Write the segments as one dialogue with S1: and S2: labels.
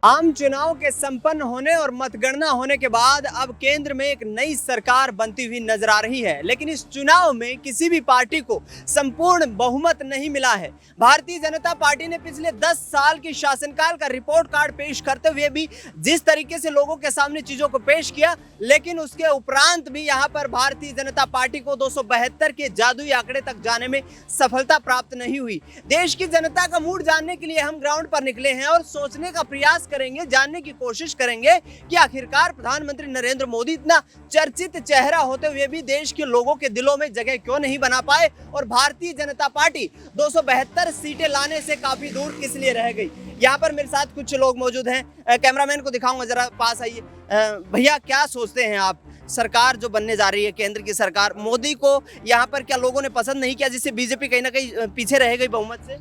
S1: आम चुनाव के संपन्न होने और मतगणना होने के बाद अब केंद्र में एक नई सरकार बनती हुई नजर आ रही है, लेकिन इस चुनाव में किसी भी पार्टी को संपूर्ण बहुमत नहीं मिला है। भारतीय जनता पार्टी ने पिछले 10 साल की शासनकाल का रिपोर्ट कार्ड पेश करते हुए भी जिस तरीके से लोगों के सामने चीजों को पेश किया, लेकिन उसके उपरांत भी यहाँ पर भारतीय जनता पार्टी को 272 के जादुई आंकड़े तक जाने में सफलता प्राप्त नहीं हुई। देश की जनता का मूड जानने के लिए हम ग्राउंड पर निकले हैं और सोचने का प्रयास करेंगे, जानने की कोशिश करेंगे कि आखिरकार प्रधानमंत्री नरेंद्र मोदी इतना चर्चित चेहरा होते हुए भी देश के लोगों के दिलों में जगह क्यों नहीं बना पाए और भारतीय जनता पार्टी 272 सीटें लाने से काफी दूर किस लिए रह गई। यहाँ पर मेरे साथ कुछ लोग मौजूद हैं, कैमरामैन को दिखाऊंगा, जरा पास आइए। भैया, क्या सोचते हैं आप, सरकार जो बनने जा रही है केंद्र की सरकार, मोदी को यहाँ पर क्या लोगों ने पसंद नहीं किया, जिससे बीजेपी कहीं ना कहीं पीछे रह गई बहुमत से?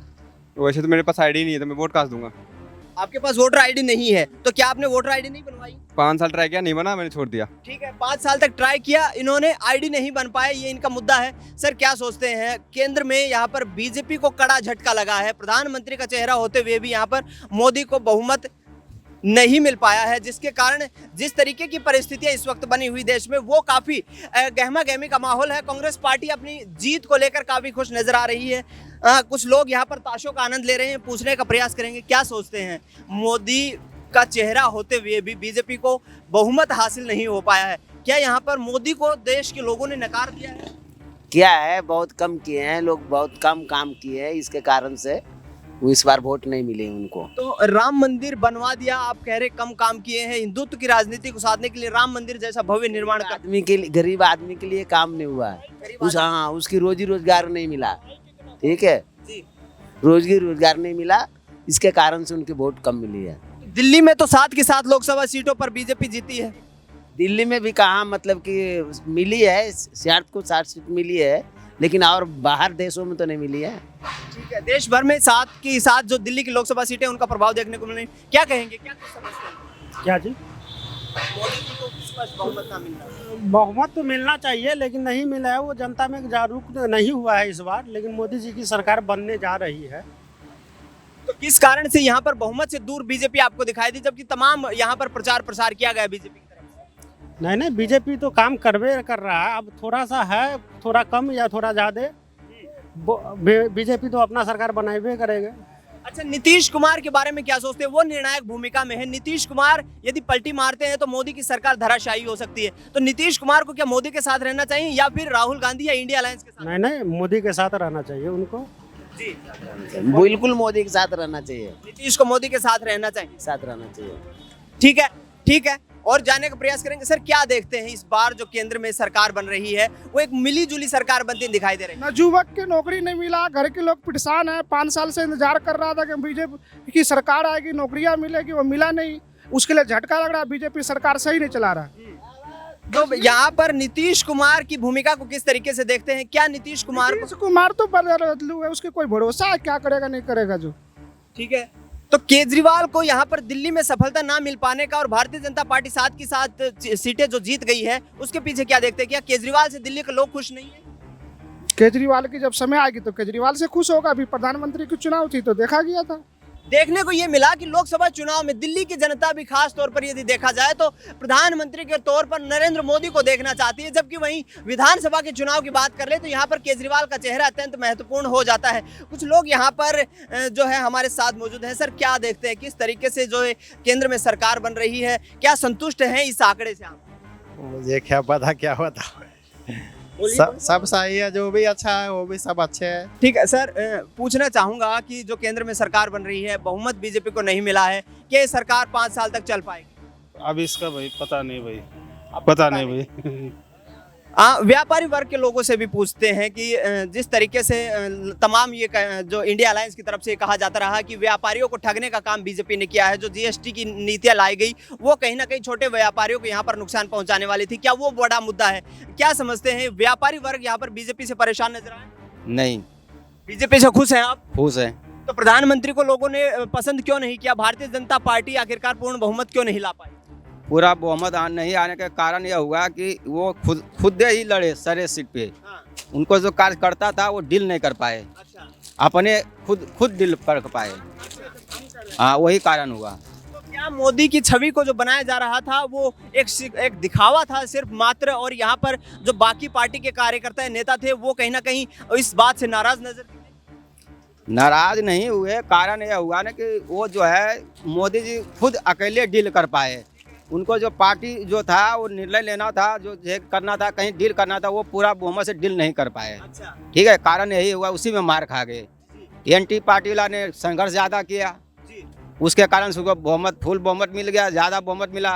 S2: वैसे तो मेरे पास आईडी नहीं है, तो मैं वोट कास्ट दूंगा।
S1: आपके पास वोटर आईडी नहीं है तो क्या आपने वोटर आईडी नहीं बनवाई?
S2: 5 साल ट्राई किया, नहीं बना, मैंने छोड़ दिया।
S1: ठीक है, 5 साल तक ट्राई किया, इन्होंने आईडी नहीं बन पाए, ये इनका मुद्दा है। सर, क्या सोचते हैं, केंद्र में यहाँ पर बीजेपी को कड़ा झटका लगा है, प्रधानमंत्री का चेहरा होते हुए भी यहाँ पर मोदी को बहुमत नहीं मिल पाया है, जिसके कारण जिस तरीके की परिस्थितियां इस वक्त बनी हुई देश में वो काफी गहमा गहमी का माहौल है। कांग्रेस पार्टी अपनी जीत को लेकर काफी खुश नजर आ रही है। कुछ लोग यहाँ पर ताशों का आनंद ले रहे हैं, पूछने का प्रयास करेंगे क्या सोचते हैं, मोदी का चेहरा होते हुए भी बीजेपी को बहुमत हासिल नहीं हो पाया है, क्या यहाँ पर मोदी को देश के लोगों ने नकार दिया है?
S3: क्या है, बहुत कम किए हैं लोग, बहुत कम काम किए हैं, इसके कारण से वो इस बार वोट नहीं मिले उनको।
S1: तो राम मंदिर बनवा दिया, आप कह रहे कम काम किए हैं, हिंदुत्व की राजनीति को साधने के लिए राम मंदिर जैसा भव्य निर्माण कर
S3: आदमी के लिए, गरीब आदमी के लिए काम नहीं हुआ है, उसकी रोजी रोजगार नहीं मिला, ठीक है
S1: जी।
S3: रोजी रोजगार नहीं मिला, इसके कारण से उनकी वोट कम मिली है।
S1: दिल्ली में तो 7 की 7 लोकसभा सीटों पर बीजेपी जीती है।
S3: दिल्ली में भी कहाँ, मतलब कि मिली है, 60 को 60 सीट मिली है, लेकिन और बाहर देशों में तो नहीं मिली है।
S1: ठीक है, देश भर में 7 की 7 जो दिल्ली की लोकसभा सीटें उनका प्रभाव देखने को मिले, क्या कहेंगे, क्या समझते हैं?
S4: क्या जी?
S1: मोदी जी को स्पष्ट बहुमत ना मिलना,
S4: बहुमत तो मिलना चाहिए, लेकिन नहीं मिला है, वो जनता में जागरूक नहीं हुआ है इस बार, लेकिन मोदी जी की सरकार बनने जा रही है।
S1: तो किस कारण से यहाँ पर बहुमत से दूर बीजेपी आपको दिखाई दी, जबकि तमाम यहाँ पर प्रचार प्रसार किया गया बीजेपी की तरफ से?
S4: नहीं, बीजेपी तो काम करवे कर रहा है, अब थोड़ा सा है, थोड़ा कम या थोड़ा ज्यादा, बीजेपी तो अपना सरकार बनाए करेगा।
S1: अच्छा, नीतीश कुमार के बारे में क्या सोचते हैं, वो निर्णायक भूमिका में है। नीतीश कुमार यदि पलटी मारते हैं तो मोदी की सरकार धराशायी हो सकती है, तो नीतीश कुमार को क्या मोदी के साथ रहना चाहिए या फिर राहुल गांधी या इंडिया अलायंस के साथ?
S4: नहीं, मोदी के साथ रहना चाहिए उनको
S1: जी,
S3: बिल्कुल मोदी के साथ रहना चाहिए,
S1: नीतीश को मोदी के साथ रहना चाहिए,
S3: साथ रहना चाहिए।
S1: ठीक है, ठीक है, और जानने का प्रयास करेंगे। सर, क्या देखते हैं इस बार जो केंद्र में सरकार बन रही है, वो एक मिली जुली सरकार बनती दिखाई दे रही है?
S5: न युवक की नौकरी नहीं मिला, घर के लोग परेशान है, 5 साल से इंतजार कर रहा था कि बीजेपी की सरकार आएगी, नौकरियां मिलेगी, वो मिला नहीं, उसके लिए झटका लग रहा है, बीजेपी सरकार सही नहीं चला रहा।
S1: तो यहाँ पर नीतीश कुमार की भूमिका को किस तरीके से देखते हैं, क्या नीतीश कुमार
S5: तो बदलू है, उसके कोई भरोसा है, क्या करेगा नहीं करेगा जो।
S1: ठीक है, तो केजरीवाल को यहाँ पर दिल्ली में सफलता ना मिल पाने का और भारतीय जनता पार्टी 7 की 7 सीटें जो जीत गई है उसके पीछे क्या देखते हैं, क्या केजरीवाल से दिल्ली के लोग खुश नहीं है?
S5: केजरीवाल की जब समय आएगी तो केजरीवाल से खुश होगा, अभी प्रधानमंत्री की चुनाव थी तो देखा गया था।
S1: देखने को ये मिला कि लोकसभा चुनाव में दिल्ली की जनता भी खास तौर पर यदि देखा जाए तो प्रधानमंत्री के तौर पर नरेंद्र मोदी को देखना चाहती है, जबकि वहीं विधानसभा के चुनाव की बात कर ले तो यहाँ पर केजरीवाल का चेहरा अत्यंत महत्वपूर्ण हो जाता है। कुछ लोग यहाँ पर जो है हमारे साथ मौजूद हैं। सर, क्या देखते हैं, किस तरीके से जो है केंद्र में सरकार बन रही है, क्या संतुष्ट हैं इस आंकड़े से आप?
S6: मुझे क्या पता, क्या होता सब सही है, जो भी अच्छा है वो भी सब अच्छे है।
S1: ठीक है सर, पूछना चाहूंगा कि जो केंद्र में सरकार बन रही है, बहुमत बीजेपी को नहीं मिला है, क्या ये सरकार 5 साल तक चल पाएगी?
S7: अब इसका भाई पता नहीं भाई, पता नहीं भाई।
S1: व्यापारी वर्ग के लोगों से भी पूछते हैं कि जिस तरीके से तमाम ये जो इंडिया अलायंस की तरफ से कहा जाता रहा कि व्यापारियों को ठगने का काम बीजेपी ने किया है, जो जीएसटी की नीतियां लाई गई वो कहीं ना कहीं छोटे व्यापारियों को यहाँ पर नुकसान पहुंचाने वाली थी, क्या वो बड़ा मुद्दा है? क्या समझते हैं, व्यापारी वर्ग यहाँ पर बीजेपी से परेशान नजर आए?
S2: नहीं,
S1: बीजेपी से खुश हैं आप?
S2: खुश है।
S1: तो प्रधानमंत्री को लोगों ने पसंद क्यों नहीं किया, भारतीय जनता पार्टी आखिरकार पूर्ण बहुमत क्यों नहीं ला पाई?
S2: पूरा बहुमत नहीं आने का कारण यह हुआ कि वो खुद ही लड़े सारे सीट पे।
S1: हाँ।
S2: उनको जो कार्य करता था वो डील नहीं कर पाए,
S1: अच्छा,
S2: अपने खुद डील कर पाए। हाँ, वही कारण हुआ।
S1: तो क्या मोदी की छवि को जो बनाया जा रहा था वो एक दिखावा था सिर्फ मात्र, और यहाँ पर जो बाकी पार्टी के कार्यकर्ता नेता थे वो कहीं ना कहीं इस बात से नाराज नजर थे?
S2: नाराज नहीं हुए, कारण यह हुआ ना कि वो जो है मोदी जी खुद अकेले डील कर पाए। उनको जो पार्टी जो था वो निर्णय लेना था, जो करना था, कहीं डील करना था, वो पूरा बहुमत से डील नहीं कर पाए।
S1: अच्छा।
S2: ठीक है, कारण यही हुआ, उसी में मार खा गए। एनटी पार्टी वाला ने संघर्ष ज़्यादा किया, उसके कारण से बहुमत, फुल बहुमत मिल गया, ज़्यादा बहुमत मिला।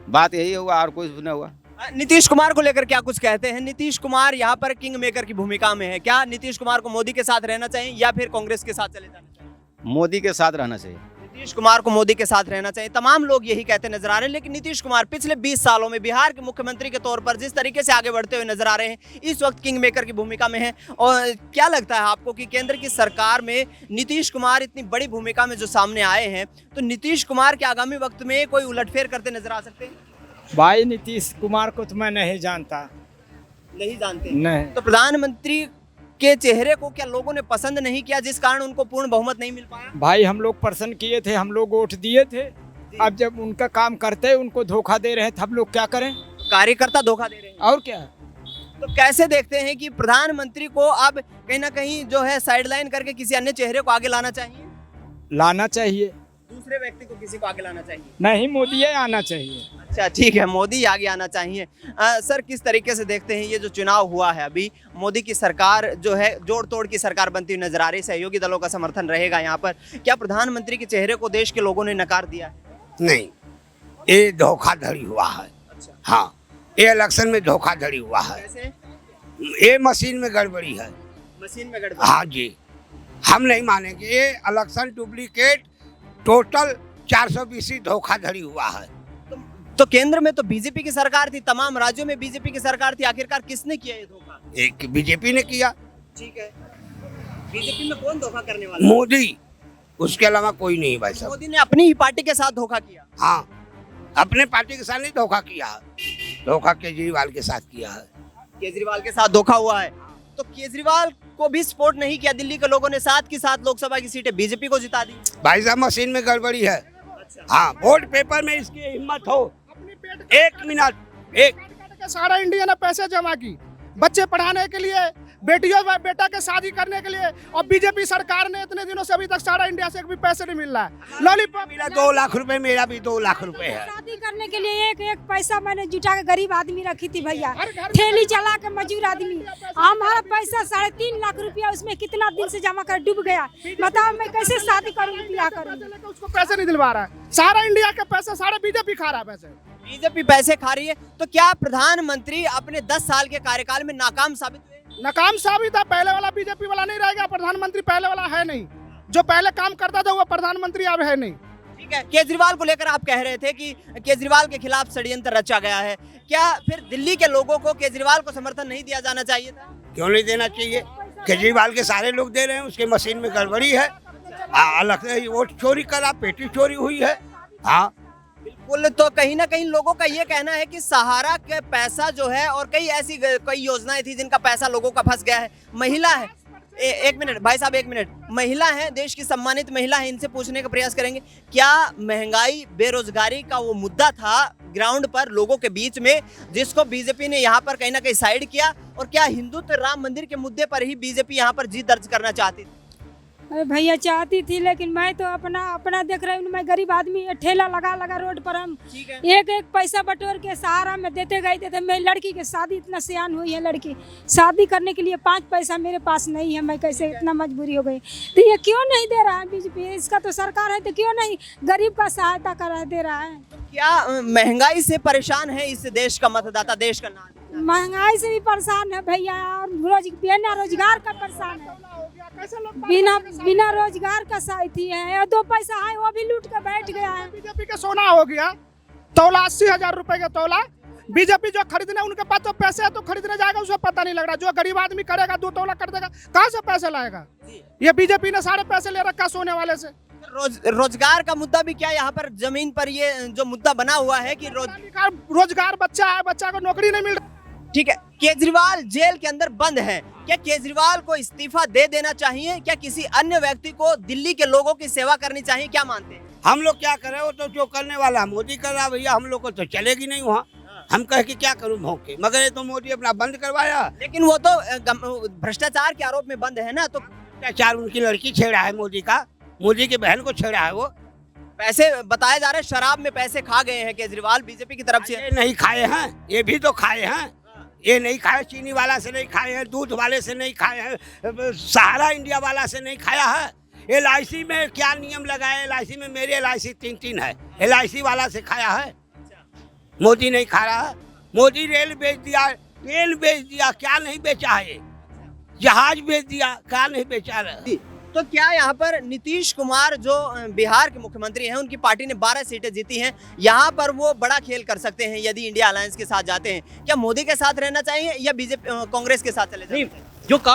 S2: बात यही हुआ और कुछ नहीं हुआ।
S1: नीतीश कुमार को लेकर क्या कुछ कहते हैं? नीतीश कुमार यहाँ पर किंग मेकर की भूमिका में है। क्या नीतीश कुमार को मोदी के साथ रहना चाहिए या फिर कांग्रेस के साथ चले जाना चाहिए?
S2: मोदी के साथ रहना चाहिए।
S1: नीतीश कुमार को मोदी के साथ रहना चाहिए, तमाम लोग यही कहते नजर आ रहे हैं। लेकिन नीतीश कुमार पिछले 20 सालों में बिहार के मुख्यमंत्री के तौर पर जिस तरीके से आगे बढ़ते हुए नजर आ रहे हैं, इस वक्त किंग मेकर की भूमिका में है। और क्या लगता है आपको कि केंद्र की सरकार में नीतीश कुमार इतनी बड़ी भूमिका में जो सामने आए हैं, तो नीतीश कुमार के आगामी वक्त में कोई उलटफेर करते नजर आ सकते हैं?
S8: भाई नीतीश कुमार को तो मैं नहीं जानता।
S1: नहीं जानते?
S8: नहीं।
S1: तो प्रधानमंत्री के चेहरे को क्या लोगों ने पसंद नहीं किया, जिस कारण उनको पूर्ण बहुमत नहीं मिल पाया?
S8: भाई हम लोग पसंद किए थे, हम लोग वोट दिए थे। अब जब उनका काम करते हैं, उनको धोखा दे रहे हैं, तब लोग क्या करें?
S1: कार्यकर्ता धोखा दे रहे हैं
S8: और क्या?
S1: तो कैसे देखते हैं कि प्रधानमंत्री को अब कहीं ना कहीं जो है साइडलाइन करके किसी अन्य चेहरे को आगे लाना चाहिए?
S8: लाना चाहिए।
S1: दूसरे व्यक्ति को किसी को आगे लाना चाहिए?
S8: नहीं, मोदी ही आना चाहिए।
S1: अच्छा, ठीक है, मोदी आगे आना चाहिए। सर, किस तरीके से देखते हैं ये जो चुनाव हुआ है अभी, मोदी की सरकार जो है जोड़ तोड़ की सरकार बनती हुई नजर आ रही है, सहयोगी दलों का समर्थन रहेगा यहाँ पर, क्या प्रधानमंत्री के चेहरे को देश के लोगों ने नकार दिया है?
S9: नहीं, ये धोखाधड़ी हुआ है।
S1: अच्छा।
S9: हाँ, ये इलेक्शन में धोखाधड़ी हुआ है।
S1: कैसे?
S9: ये मशीन में गड़बड़ी है।
S1: मशीन में गड़बड़ी?
S9: हाँ जी, हम नहीं मानेंगे। ये इलेक्शन डुप्लीकेट, टोटल 420 धोखाधड़ी हुआ है।
S1: तो केंद्र में तो बीजेपी की सरकार थी, तमाम राज्यों में बीजेपी की सरकार थी, आखिरकार किसने किया ये धोखा?
S9: एक बीजेपी ने किया।
S1: ठीक है, बीजेपी में कौन धोखा करने वाला?
S9: मोदी, उसके अलावा कोई नहीं भाई साहब।
S1: मोदी ने अपनी ही पार्टी के साथ धोखा किया।
S9: हाँ, अपने पार्टी के साथ नहीं धोखा किया है, धोखा केजरीवाल के साथ किया है।
S1: केजरीवाल के साथ धोखा हुआ है, तो केजरीवाल को भी सपोर्ट नहीं किया दिल्ली के लोगों ने, साथ की साथ लोकसभा की सीटें बीजेपी को जिता दी।
S9: भाई साहब, मशीन में गड़बड़ी है। हाँ, वोट पेपर में इसकी हिम्मत हो। एक मिनट, एक
S5: सारा इंडिया ने पैसे जमा की बच्चे पढ़ाने के लिए, बेटियों बेटा के शादी करने के लिए, और बीजेपी सरकार ने इतने दिनों से अभी तक सारा इंडिया से एक भी पैसे नहीं मिल रहा है। लॉलीपॉप
S9: मेरा 2 लाख रुपए, मेरा भी 2 लाख रुपए है।
S10: शादी करने के लिए एक एक पैसा मैंने जुटा के गरीब आदमी रखी थी भैया, ठेली चला के मजदूर आदमी। हमारा पैसा 3.5 लाख रुपया उसमें कितना दिन से जमा कर डूब गया। बताओ मैं कैसे शादी करूँगी, ब्याह करूँगी?
S5: उसको पैसे नहीं दिलवा रहा है, सारा इंडिया के पैसे सारा बीजेपी खा रहा है। पैसे
S1: बीजेपी पैसे खा रही है, तो क्या प्रधानमंत्री अपने 10 साल के कार्यकाल में नाकाम साबित हुए?
S5: नाकाम साबित है। पहले वाला बीजेपी वाला नहीं रहेगा, प्रधानमंत्री पहले वाला है नहीं। जो पहले काम करता था वो प्रधानमंत्री अब है नहीं।
S1: ठीक है, केजरीवाल को लेकर आप कह रहे थे कि केजरीवाल के खिलाफ षड्यंत्र रचा गया है, क्या फिर दिल्ली के लोगों को केजरीवाल को समर्थन नहीं दिया जाना चाहिए था?
S9: क्यों नहीं देना चाहिए? केजरीवाल के सारे लोग दे रहे हैं, उसके मशीन में गड़बड़ी है। अलग से वोट चोरी करा, पेटी चोरी हुई है। हाँ
S1: बिल्कुल, तो कहीं ना कहीं लोगों का ये कहना है कि सहारा के पैसा जो है और कई ऐसी कई योजनाएं थी जिनका पैसा लोगों का फंस गया है। महिला है, एक मिनट भाई साहब, एक मिनट, महिला है, देश की सम्मानित महिला है, इनसे पूछने का प्रयास करेंगे, क्या महंगाई बेरोजगारी का वो मुद्दा था ग्राउंड पर लोगों के बीच में, जिसको बीजेपी ने यहाँ पर कहीं ना कहीं साइड किया, और क्या हिंदुत्व राम मंदिर के मुद्दे पर ही बीजेपी यहाँ पर जीत दर्ज करना चाहती थी?
S10: अरे भैया चाहती थी, लेकिन मैं तो अपना देख रही हूँ। मैं गरीब आदमी, ठेला लगा रोड पर हम एक एक पैसा बटोर के सहारा में देते गए थे। मेरी लड़की की शादी, इतना सियान हुई है लड़की, शादी करने के लिए 5 पैसा मेरे पास नहीं है। मैं कैसे, इतना मजबूरी हो गई। तो ये क्यों नहीं दे रहा है बीजेपी? इसका तो सरकार है, तो क्यों नहीं गरीब का सहायता कर दे रहा है?
S1: क्या महंगाई से परेशान है इस देश का मतदाता, देश का नागरिक?
S10: महंगाई से भी परेशान है भैया, और बिना रोजगार का परेशान है। बिना रोजगार का साथी है, और 2 पैसा है वो भी लूट कर बैठ गया है।
S5: बीजेपी का सोना हो गया तौला 80,000 रुपए का तौला। बीजेपी जो खरीदने, उनके पास तो पैसे है तो खरीदने जाएगा, उसे पता नहीं लग रहा। जो गरीब आदमी करेगा 2 तौला कर देगा, कहाँ से पैसे लाएगा? ये बीजेपी ने सारे पैसे ले रखा सोने वाले से।
S1: रोजगार का मुद्दा भी क्या यहाँ पर जमीन पर ये जो मुद्दा बना हुआ है कि
S5: रोजगार, बच्चा है, बच्चा को नौकरी नहीं मिल रहा।
S1: ठीक है, केजरीवाल जेल के अंदर बंद है, क्या केजरीवाल को इस्तीफा दे देना चाहिए? क्या किसी अन्य व्यक्ति को दिल्ली के लोगों की सेवा करनी चाहिए? क्या मानते हैं?
S9: हम लोग क्या करें, वो तो जो करने वाला है मोदी कर रहा भैया, हम लोग को तो चलेगी नहीं वहाँ। हम कह के क्या करूँ भौंके, मगर ये तो मोदी अपना बंद करवाया।
S1: लेकिन वो तो भ्रष्टाचार के आरोप में बंद है ना, तो
S9: भ्रष्टाचार उनकी लड़की छेड़ा है मोदी का, मोदी की बहन को छेड़ा है। वो
S1: पैसे बताए जा रहे हैं, शराब में पैसे खा गए हैं केजरीवाल बीजेपी की तरफ से।
S9: ये नहीं खाए हैं, ये भी तो खाए हैं। ये नहीं खाए, चीनी वाला से नहीं खाए हैं, दूध वाले से नहीं खाए हैं, सहारा इंडिया वाला से नहीं खाया है। LIC में क्या नियम लगाए, LIC में मेरे LIC 3 है, LIC वाला से खाया है। मोदी नहीं खा रहा है। मोदी रेल बेच दिया, तेल बेच दिया, क्या नहीं बेचा है? जहाज बेच दिया, क्या नहीं बेचा है?
S1: तो क्या यहाँ पर नीतीश कुमार जो बिहार के मुख्यमंत्री हैं, उनकी पार्टी ने 12 सीटें जीती हैं, यहाँ पर वो बड़ा खेल कर सकते हैं यदि इंडिया अलायंस के साथ जाते हैं? क्या मोदी के साथ रहना चाहिए या बीजेपी कांग्रेस के साथ चले जाएं?
S11: जो काम